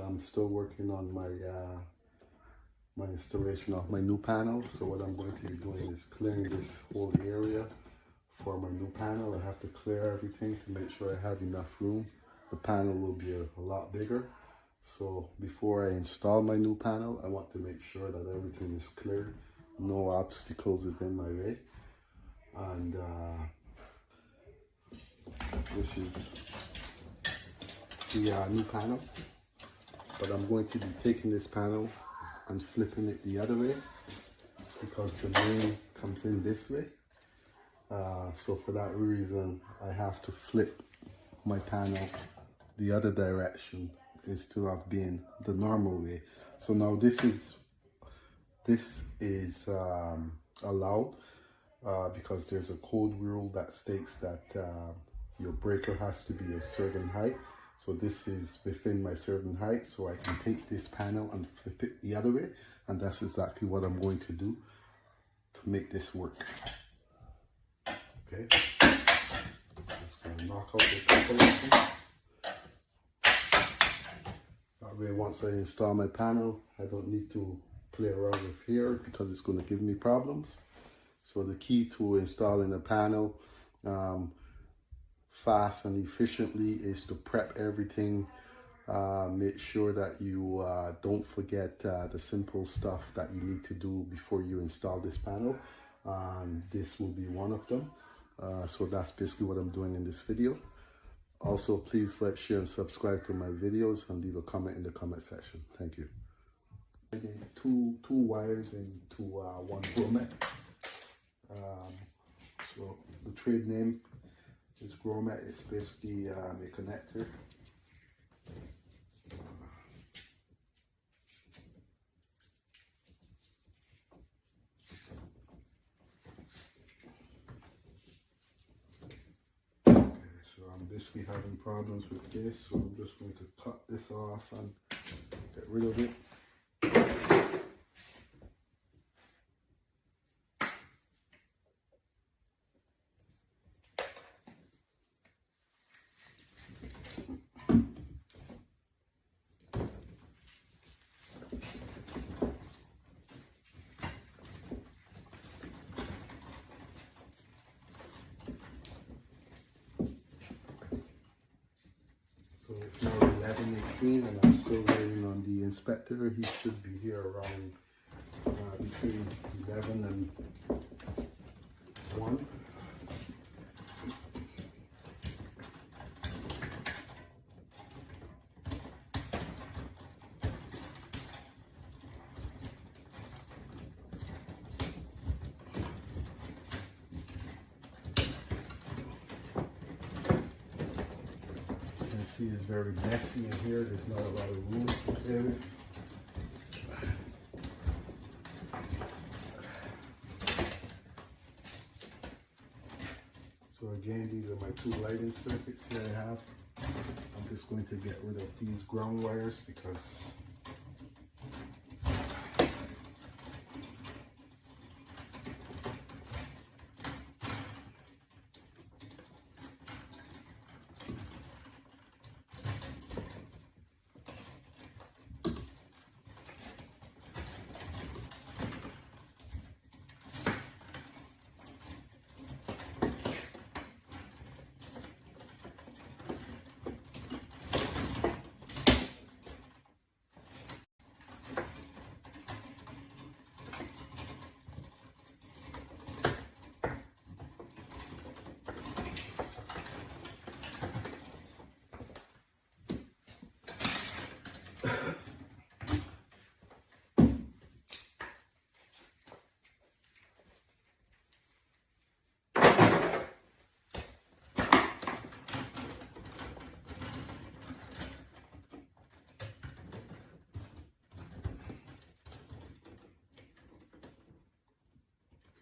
I'm still working on my my installation of my new panel. So what I'm going to be doing is clearing this whole area for my new panel. I have to clear everything to make sure I have enough room. The panel will be a lot bigger. So before I install my new panel, I want to make sure that everything is cleared, no obstacles is in my way. And this is the new panel. But I'm going to be taking this panel and flipping it the other way because the main comes in this way. So for that reason, I have to flip my panel the other direction instead of being the normal way. So now this is allowed because there's a code rule that states that your breaker has to be a certain height. So this is within my certain height, so I can take this panel and flip it the other way, and that's exactly what I'm going to do to make this work. Okay, just gonna knock out the couple. That way, once I install my panel, I don't need to play around with here because it's going to give me problems. So the key to installing a panel fast and efficiently is to prep everything. Make sure that you don't forget the simple stuff that you need to do before you install this panel. This will be one of them. So that's basically what I'm doing in this video. Also, please like, share, and subscribe to my videos and leave a comment in the comment section. Thank you. Two wires into one grommet. So the trade name is grommet. It's basically a connector. I'm basically having problems with this, so I'm just going to cut this off and get rid of it. So it's now 11:18 and I'm still waiting on the inspector. He should be here around between 11 and 1. See, it's very messy in here. There's not a lot of room to play with. So again, these are my two lighting circuits here I have. I'm just going to get rid of these ground wires because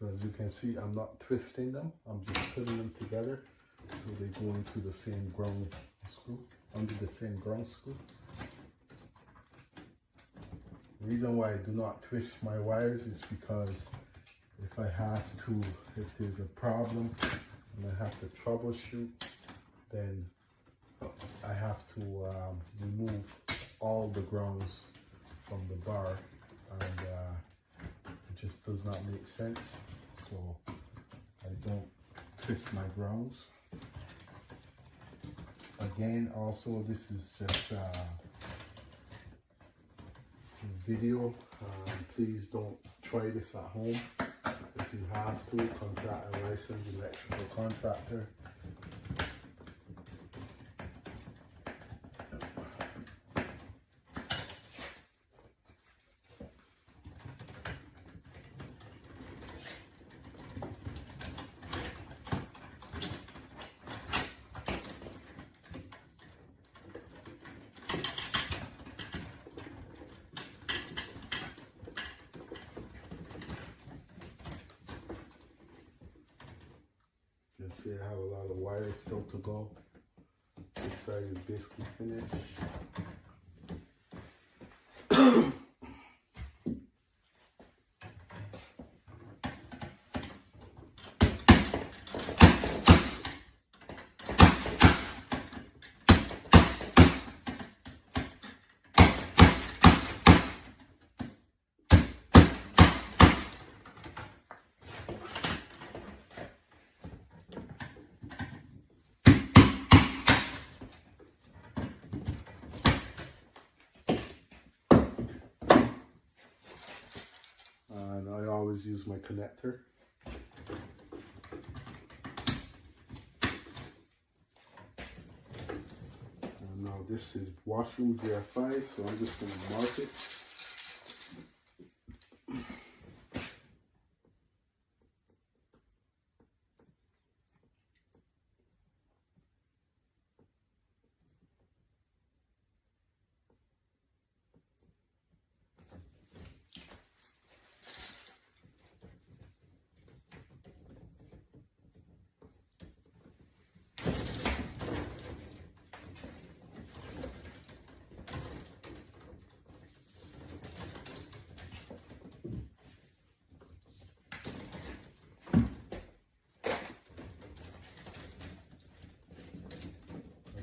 So as you can see, I'm not twisting them. I'm just putting them together so they go into the same ground screw, under the same ground screw. The reason why I do not twist my wires is because if I have to, if there's a problem and I have to troubleshoot, then I have to remove all the grounds from the bar, and it just does not make sense. So I don't twist my grounds. Again, also this is just a video. Please don't try this at home. If you have to, contact a licensed electrical contractor. You can see I have a lot of wires still to go. This side is basically finished. And I always use my connector. And now this is washroom GFI, so I'm just going to mark it.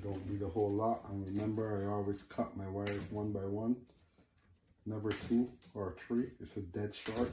Don't need a whole lot, and remember I always cut my wires one by one, never two or three. It's a dead short.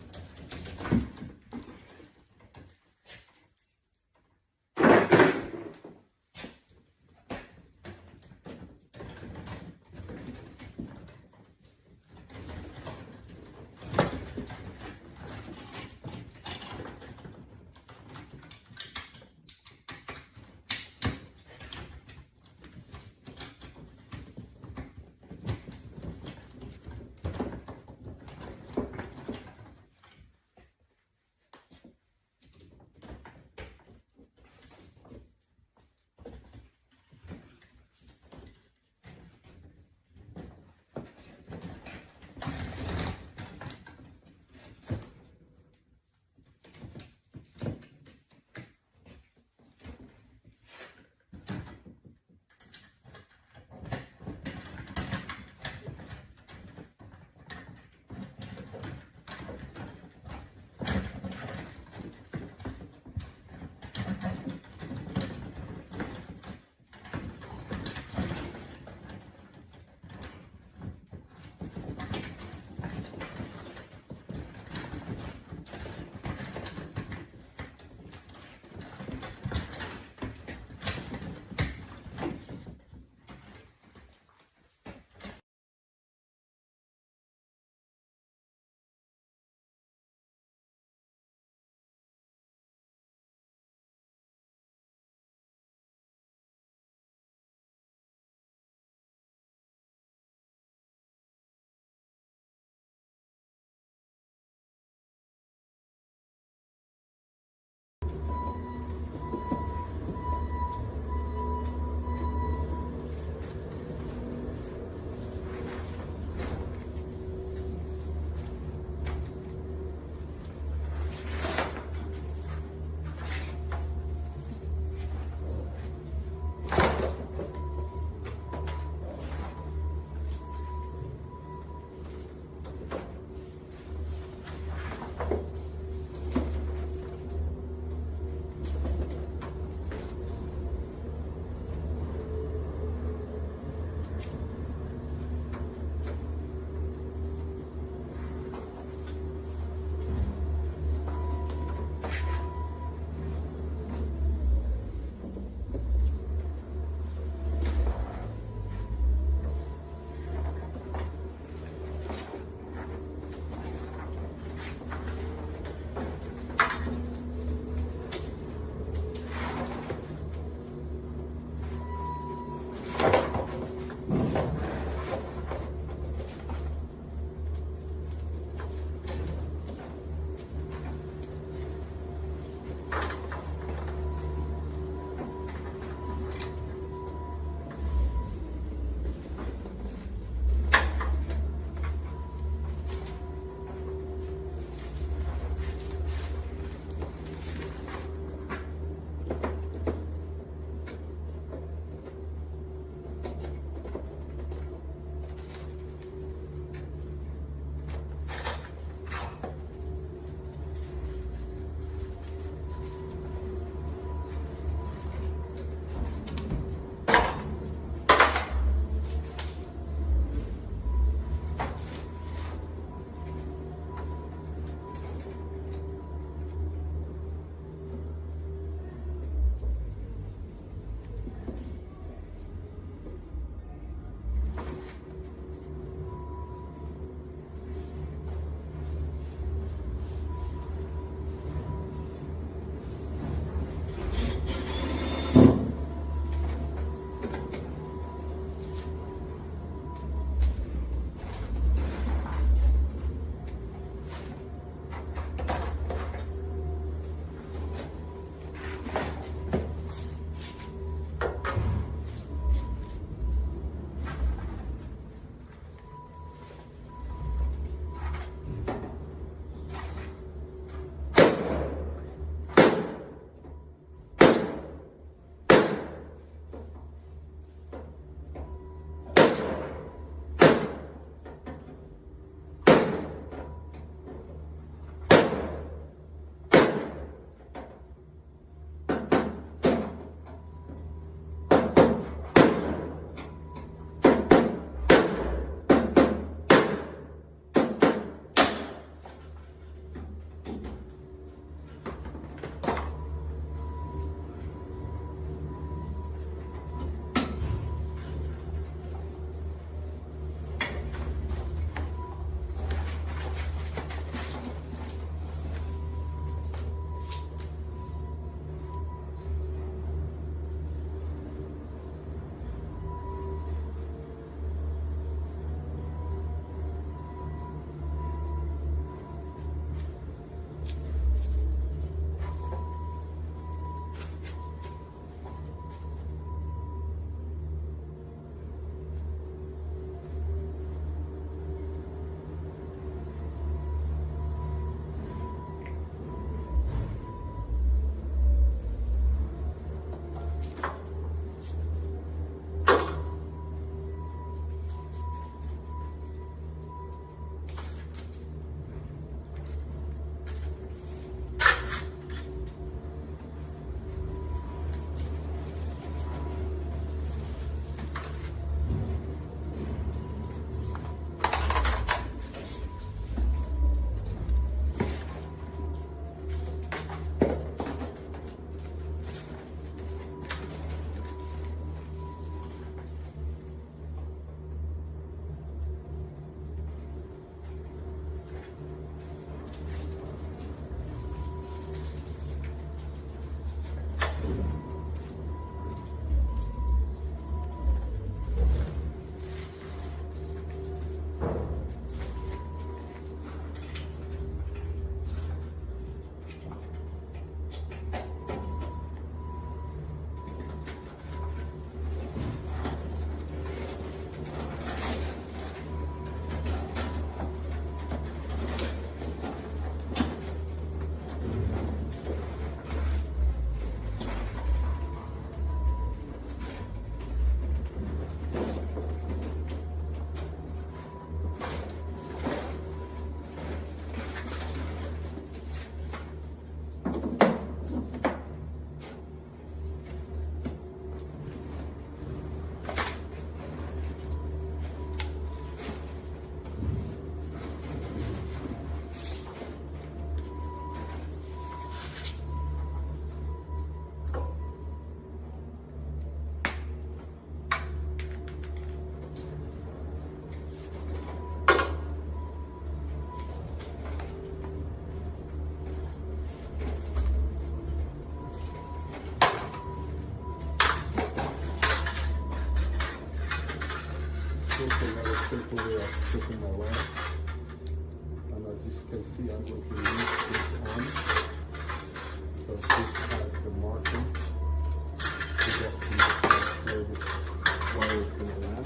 Here's another simple way of fitting my wire. And as you can see, I'm going to use this hand. So this has the marking to get where this wire is going to land.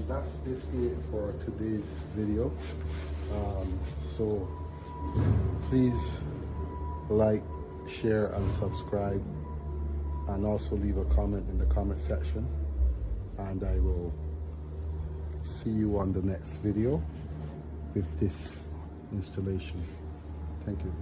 That's basically it for today's video. So please like, share and subscribe, and also leave a comment in the comment section, and I will see you on the next video with this installation. Thank you.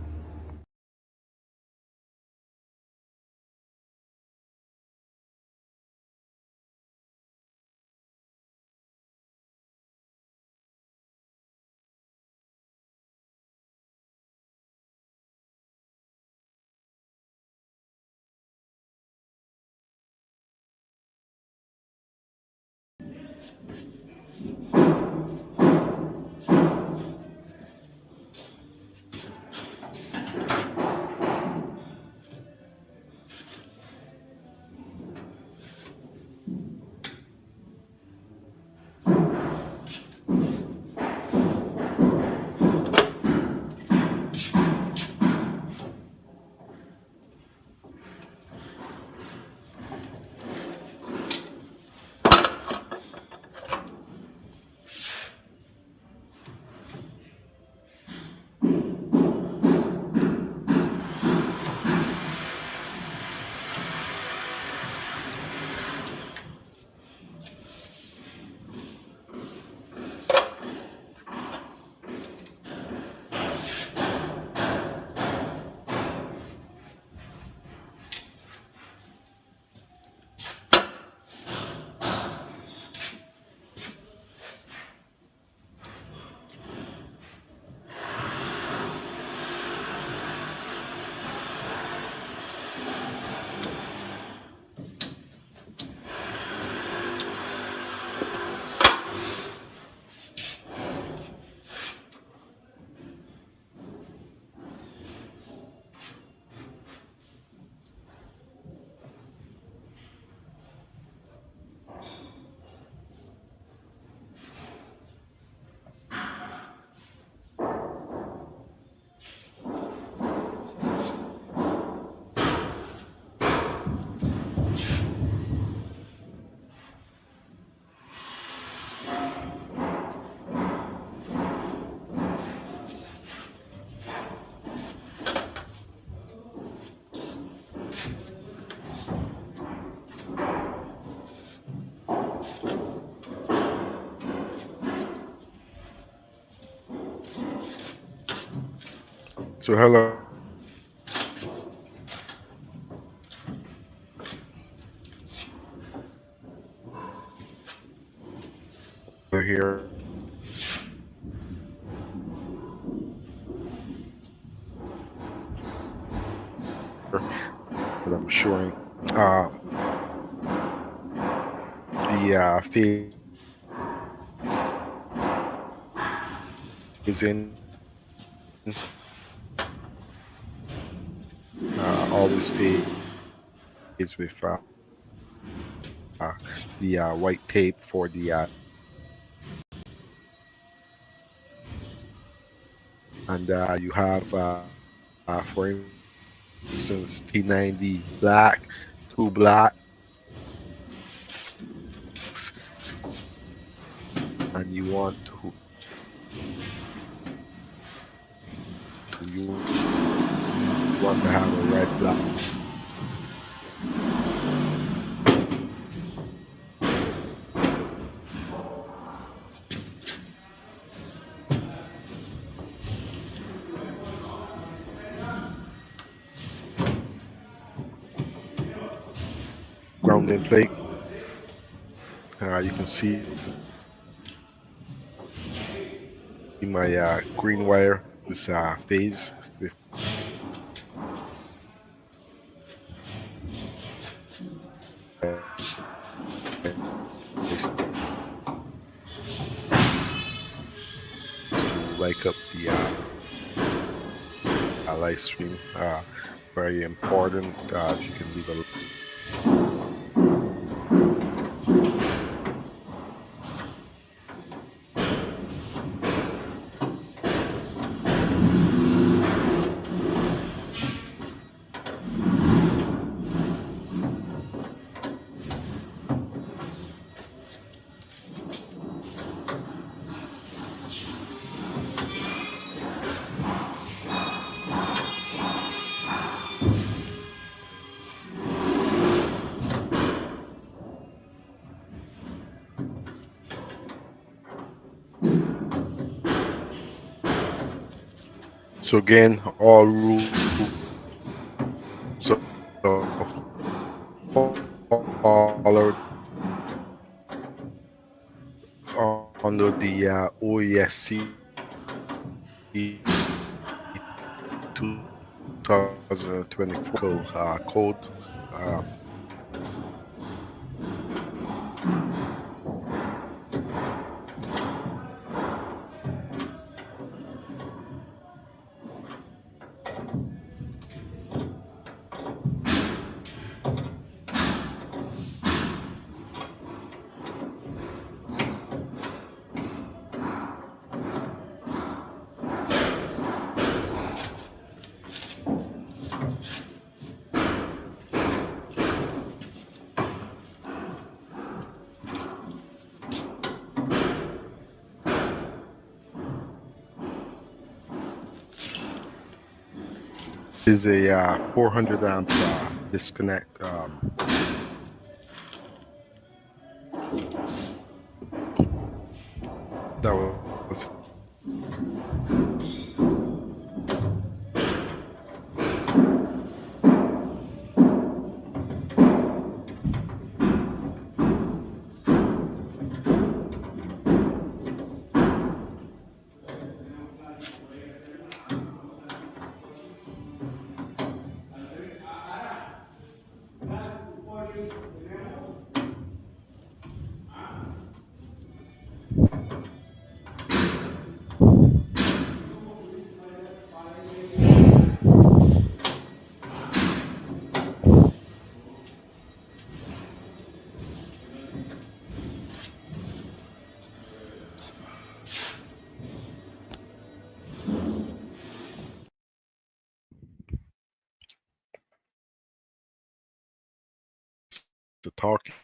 So hello. We're here. But I'm showing the phase in, always phase with the white tape for the and you have for instance T90 black, two blacks, and you want to have a red black. Grounding plate. You can see my green wire, this phase with to like up the live stream. Very important. If you can leave a so again, all rules followed under the OESC 2024 code. Is a 400 amp disconnect. That was the talking.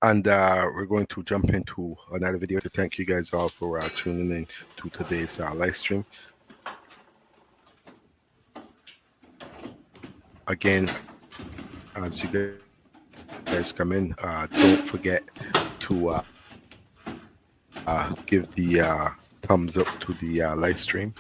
And we're going to jump into another video to thank you guys all for tuning in to today's live stream. Again, as you guys come in, don't forget to give the thumbs up to the live stream.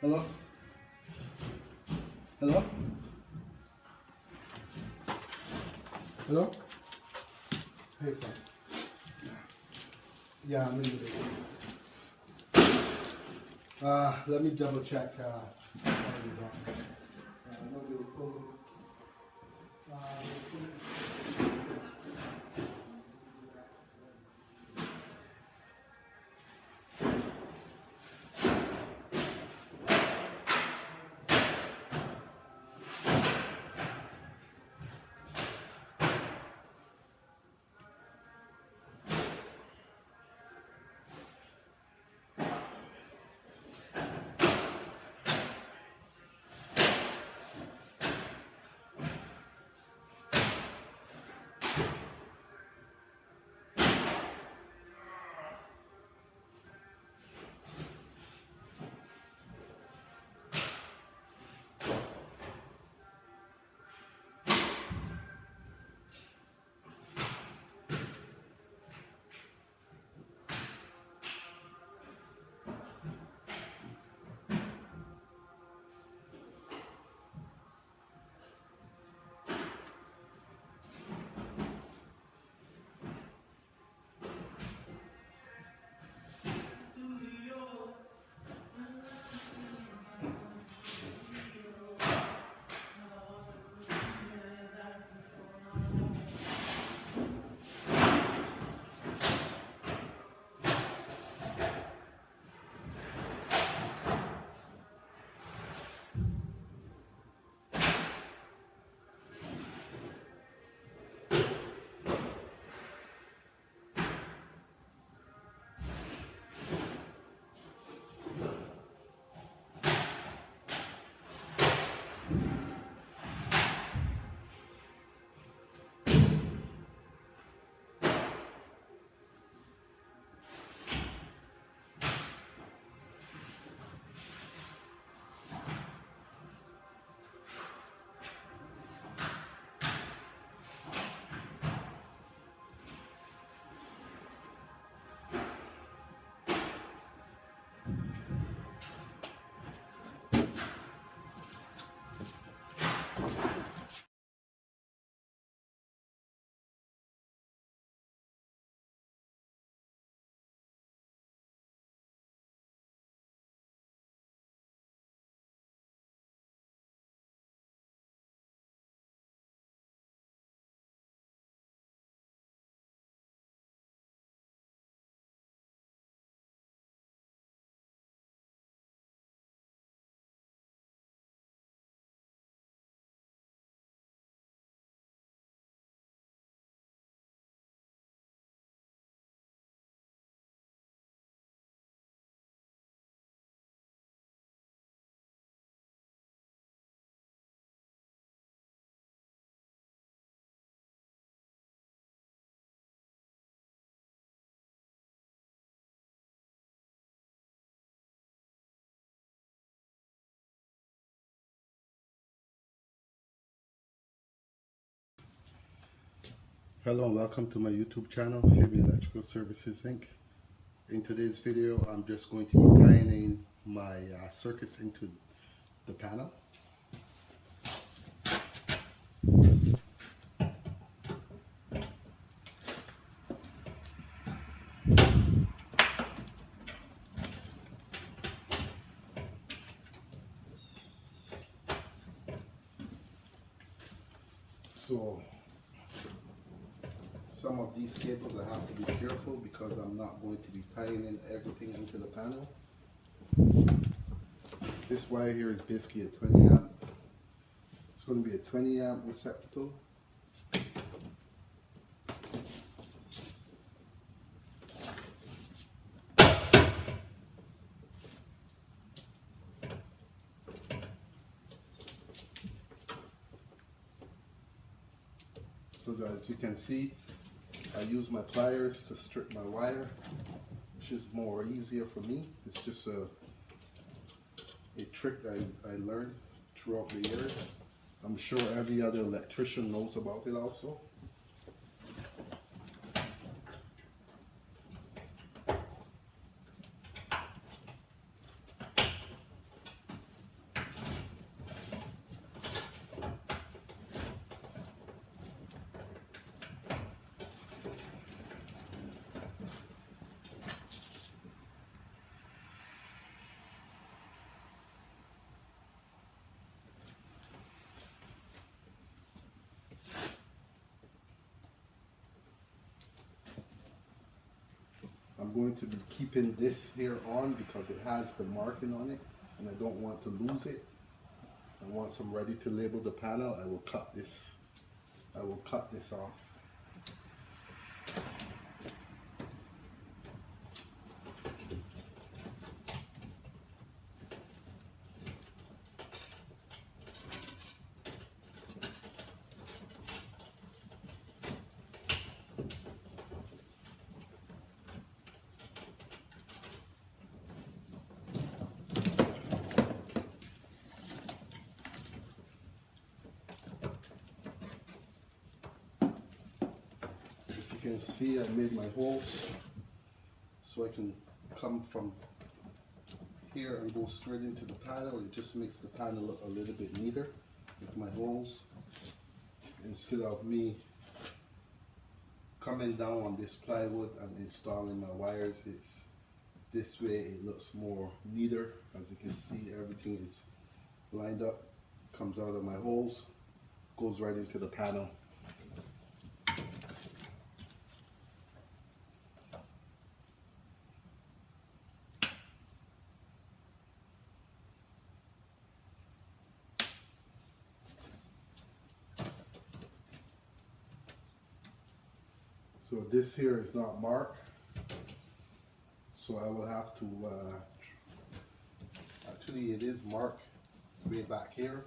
Hello? Hello? Hello? Hey, Frank. Yeah, I'm in the basement. Let me double check. Hello and welcome to my YouTube channel, Fabian Electrical Services Inc. In today's video, I'm just going to be tying in my circuits into the panel. So some of these cables I have to be careful because I'm not going to be tying in everything into the panel. This wire here is basically a 20 amp. It's going to be a 20 amp receptacle. So as you can see, I use my pliers to strip my wire, which is more easier for me. It's just a trick I learned throughout the years. I'm sure every other electrician knows about it also. I'm going to be keeping this here on because it has the marking on it and I don't want to lose it. And once I'm ready to label the panel, I will cut this off. You can see I made my holes so I can come from here and go straight into the panel. It just makes the panel look a little bit neater with my holes, instead of me coming down on this plywood and installing my wires. It's this way, it looks more neater. As you can see, everything is lined up, comes out of my holes, goes right into the panel. So this here is not marked, so I will have to, actually it is marked, it's way back here.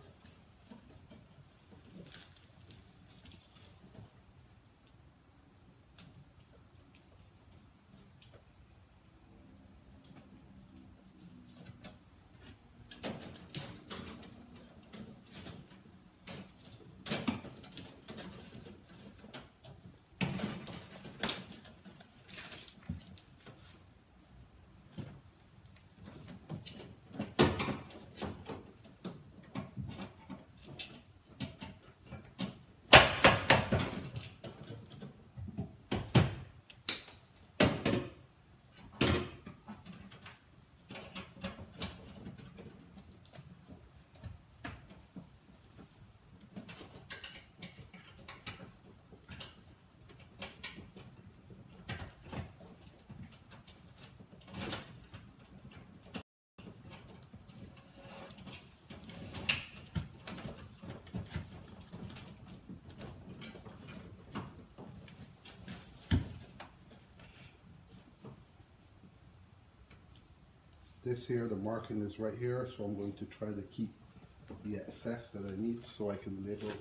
This here, the marking is right here, so I'm going to try to keep the excess that I need so I can label.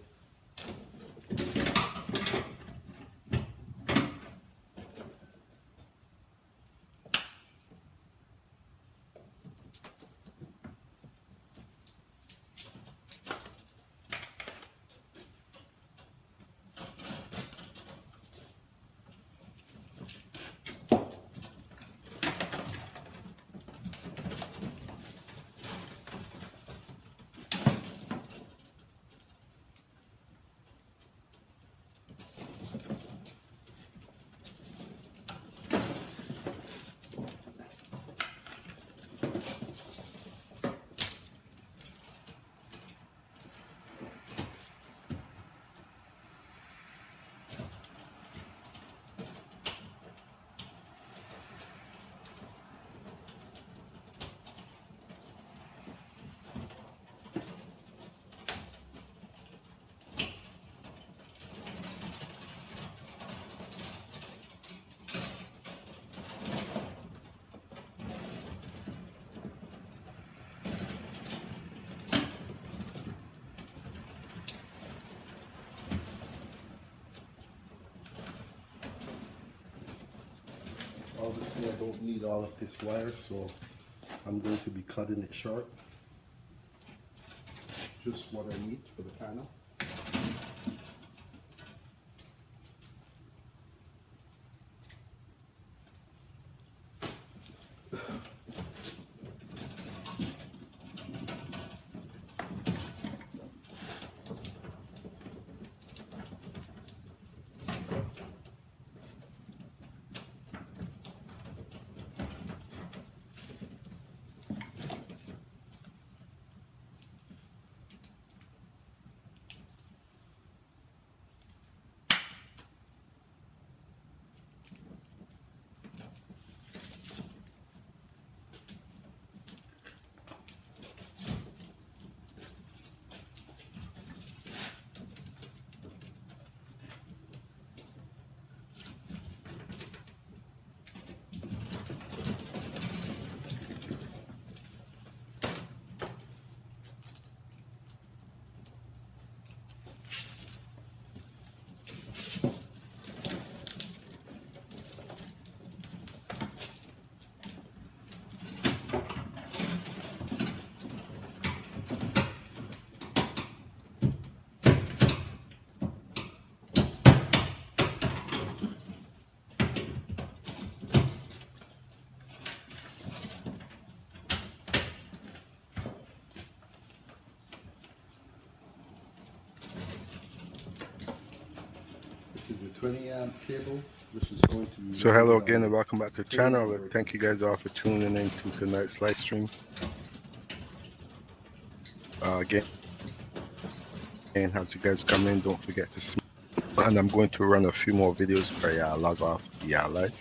Obviously, I don't need all of this wire, so I'm going to be cutting it short. Just what I need for the panel. 20 amp cable, which is going to So hello again and welcome back to the channel. Thank you guys all for tuning in to tonight's live stream. Again, as you guys come in, don't forget to smash. And I'm going to run a few more videos before I log off the live.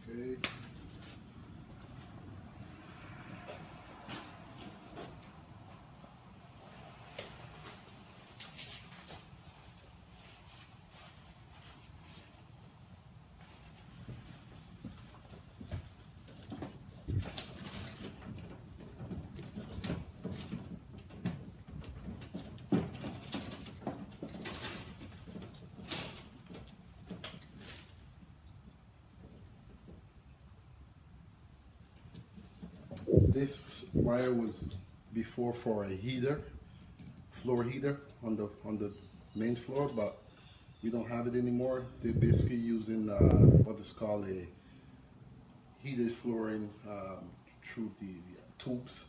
Okay. This wire was before for a heater, floor heater on the main floor, but we don't have it anymore. They're basically using what is called a heated flooring through the tubes.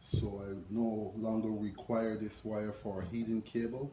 So I no longer require this wire for a heating cable.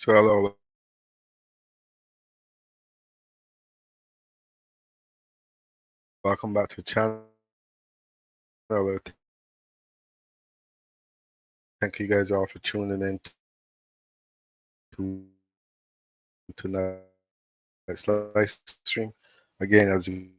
So hello, welcome back to the channel. Thank you guys all for tuning in to tonight's live stream. Again, as you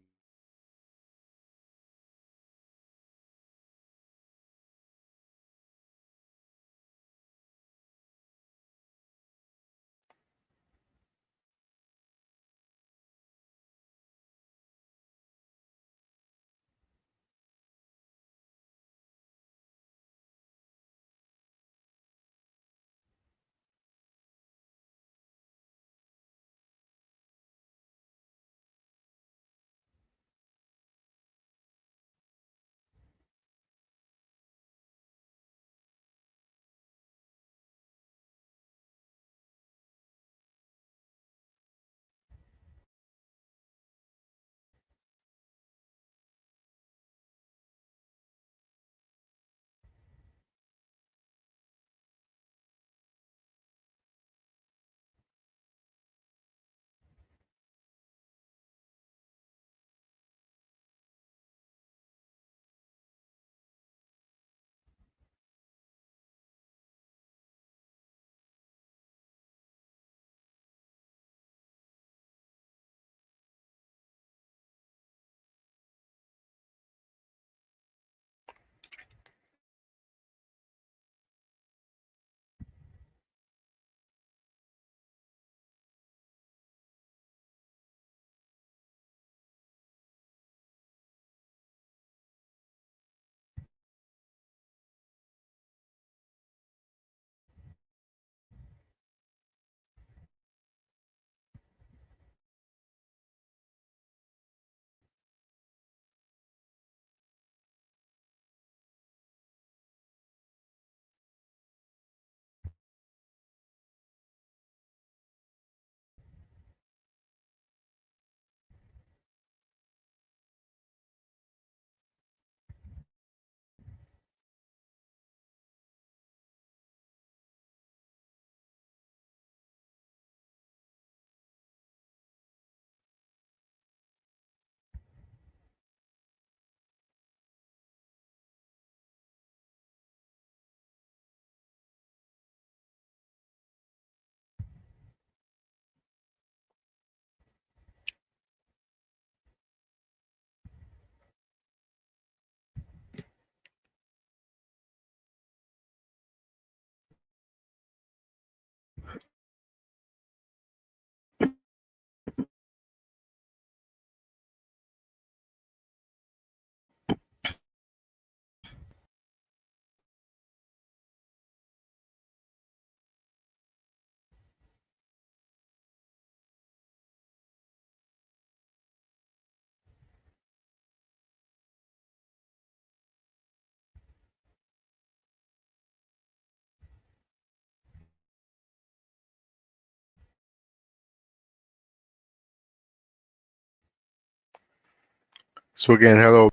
so again, hello.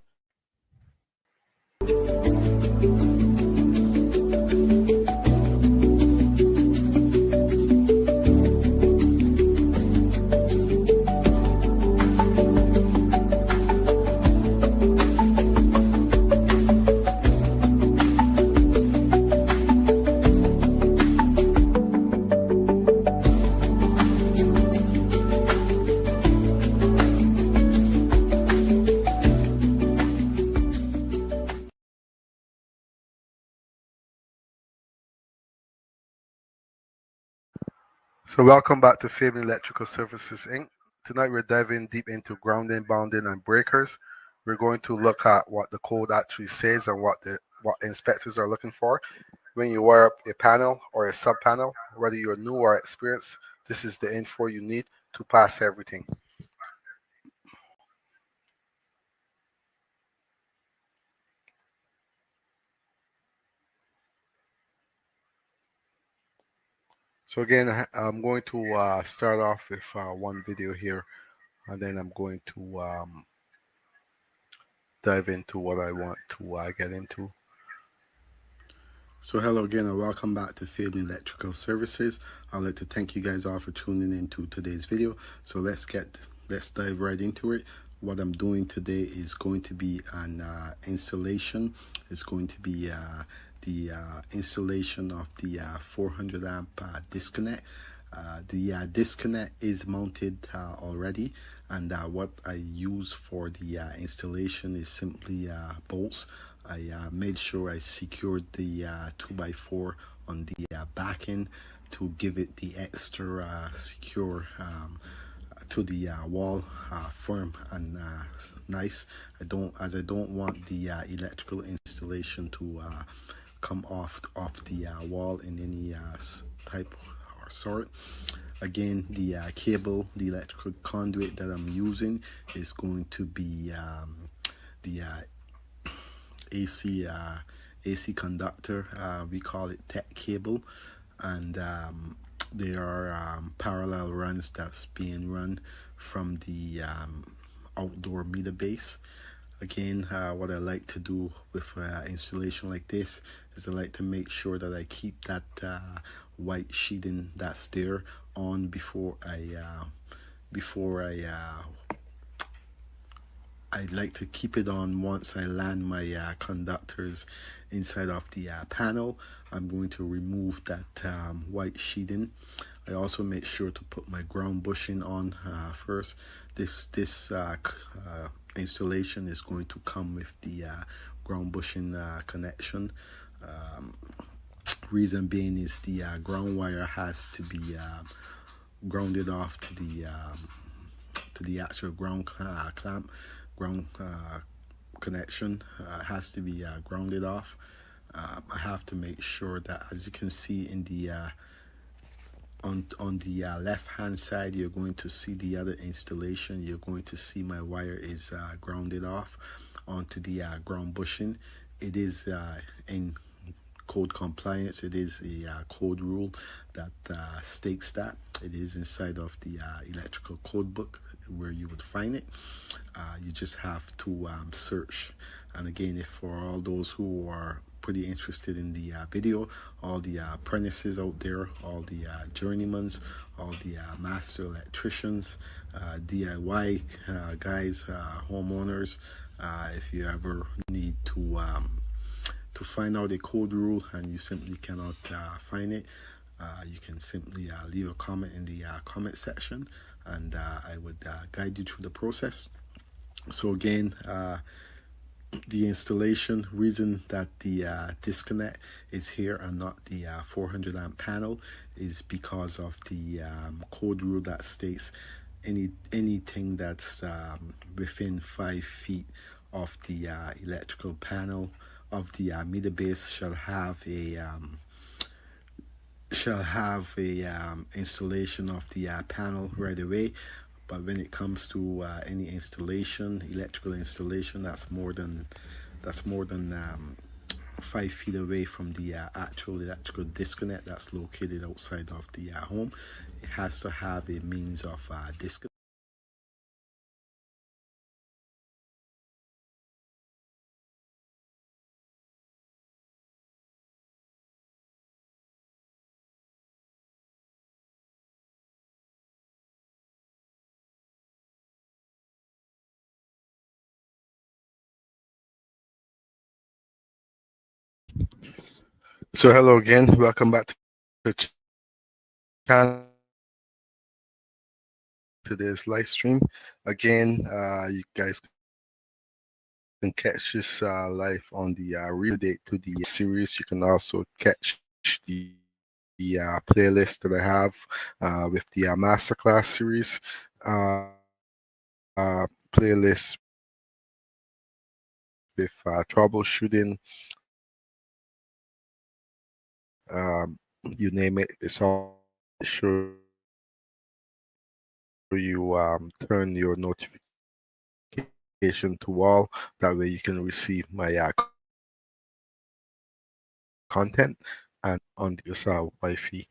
So welcome back to Fabian Electrical Services Inc. Tonight we're diving deep into grounding, bounding, and breakers. We're going to look at what the code actually says and what inspectors are looking for when you wire up a panel or a sub panel. Whether you're new or experienced, this is the info you need to pass everything. So again, I'm going to start off with one video here, and then I'm going to dive into what I want to get into. So hello again and welcome back to Fabian Electrical Services. I'd like to thank you guys all for tuning in to today's video. So let's dive right into it. What I'm doing today is going to be an installation. It's going to be the installation of the 400 amp disconnect. The disconnect is mounted already, and what I use for the installation is simply bolts. I made sure I secured the 2x4 on the back end to give it the extra secure to the wall, firm and nice. I don't want the electrical installation to come off the wall in any type or sort. Again, the cable, the electrical conduit that I'm using is going to be the AC AC conductor. We call it tech cable, and there are parallel runs that's being run from the outdoor meter base. Again, what I like to do with installation like this is I like to make sure that I keep that white sheeting that's there on before I like to keep it on once I land my conductors inside of the panel. I'm going to remove that white sheeting. I also make sure to put my ground bushing on first. This installation is going to come with the ground bushing connection. Reason being is the ground wire has to be grounded off to the actual ground clamp. Ground connection has to be grounded off. I have to make sure that, as you can see in the on the left hand side, you're going to see the other installation. You're going to see my wire is grounded off onto the ground bushing. It is in code compliance. It is a code rule that states that. It is inside of the electrical code book where you would find it. You just have to search. And again, if for all those who are pretty interested in the video, all the apprentices out there, all the journeymans, all the master electricians, DIY guys, homeowners, if you ever need to find out a code rule and you simply cannot find it, you can simply leave a comment in the comment section, and I would guide you through the process. So again, the installation reason that the disconnect is here and not the 400 amp panel is because of the code rule that states anything that's within 5 feet of the electrical panel of the meter base shall have a installation of the panel right away. But when it comes to any installation, electrical installation, that's more than 5 feet away from the actual electrical disconnect that's located outside of the home, it has to have a means of disconnect. So hello again, welcome back to the channel. Today's live stream. Again, you guys can catch this live on the real date to the series. You can also catch the playlist that I have with the Masterclass series playlist with troubleshooting, you name it. It's all sure you turn your notification to all. That way you can receive my content and on this Wi-Fi.